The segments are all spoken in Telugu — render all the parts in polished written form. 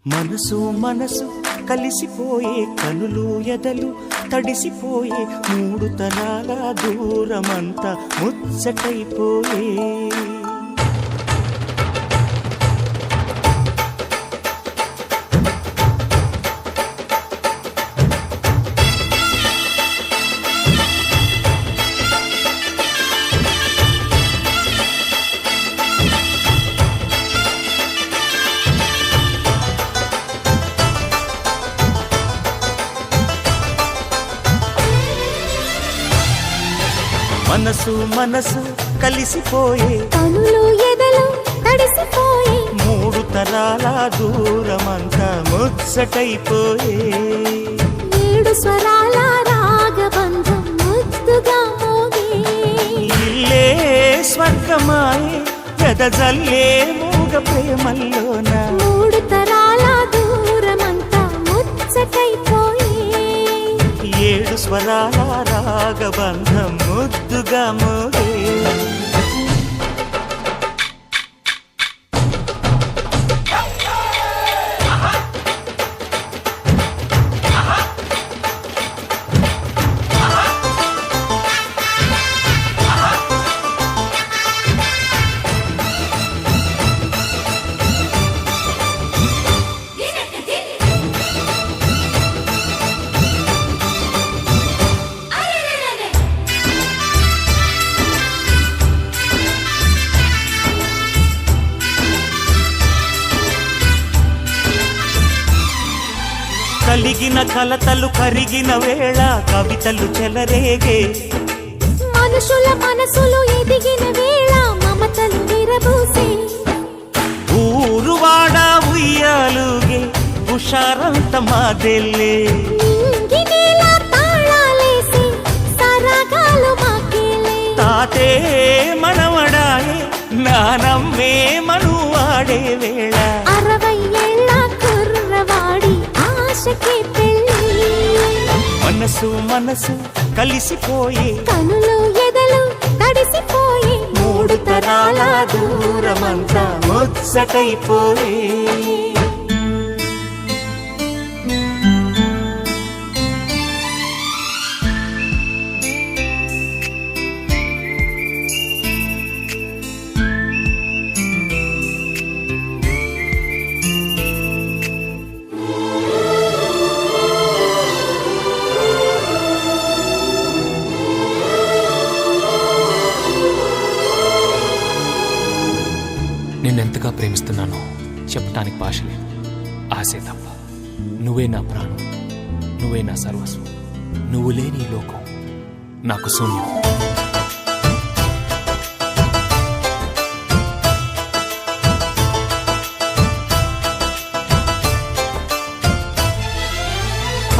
మనసు మనసు కలిసిపోయే కనులు ఎదలు తడిసిపోయే మూడు తరాల దూరమంతా ముచ్చటైపోయే మనసు మనసు కలిసిపోయే కనులు ఎదలు తడిసిపోయే మూడు తరాల దూరమంతా ముచ్చటైపోయే ఏడు స్వరాల రాగబంధం ముద్దుగా మోగే ఇల్లే స్వర్గమాయే ఎదజల్లే మూగ ప్రేమల్లోన మూడు తరాల దూరమంతా ముచ్చటైపోయే ఏడు స్వరాల రాగబంధం ముద్దుగా మోగే కలిగిన కలతలు కరిగిన వేళ కవితలు చెలరేగే మనుషుల మనసులు ఎదిగిన వేళ మమతలు విరబూసే ఊరువాడ ఉయ్యాలుగే హుషారంత మాదెల్లే నింగినేల తాళాలేసి సరాగాలు మాకేలే తాతే మనవడాయే నానమ్మే మనువాడే వేళ 60 ఏళ్ల కుర్రవాడి ఆశకే పెళ్ళి మనసు మనసు కలిసిపోయే కనులు ఎదలు తడిసిపోయే మూడు తరాల దూరమంతా ముచ్చటైపోయే నిన్నెంతగా ప్రేమిస్తున్నానో చెప్పటానికి భాష లేదు. ఆశే తప్ప. నువ్వే నా ప్రాణం, నువ్వే నా సర్వస్వం. నువ్వు లేని ఈ లోకం నాకు శూన్యం.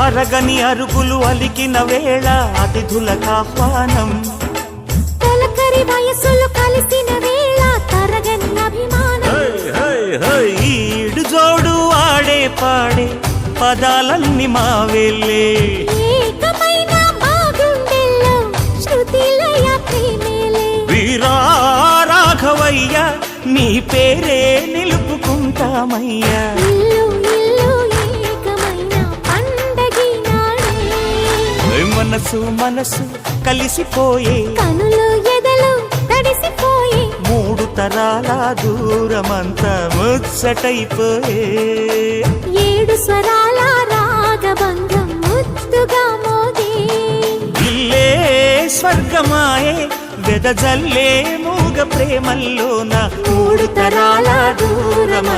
అరగని అరుగులు అలికిన వేళ అతిథులకు ఆహ్వానం తొలకరి వయసులు కలిసిన వేళ తరగని అభిమానం ఈడు జోడు ఆడే పాడే పదాలన్నీ మావేలే ఏకమైన మా గుండెల్లో శృతిలయ ప్రేమేలే వీరా రాఘవయ్య నీ పేరే నిలుపుకుంటామయ్యా ఇల్లు ఇల్లు ఏకమైన పండగి నాడే మనసు మనసు కలిసిపోయే కనులు ఎదలు తడిసిపోయే మూడు తరాల దూరమంతా ముచ్చటైపోయే ఏడు స్వరాల రాగబంధం ముద్దుగా మోగే ఇల్లే స్వర్గమాయే వెదజల్లే మూగ ప్రేమల్లోన మూడు తరాల దూరమ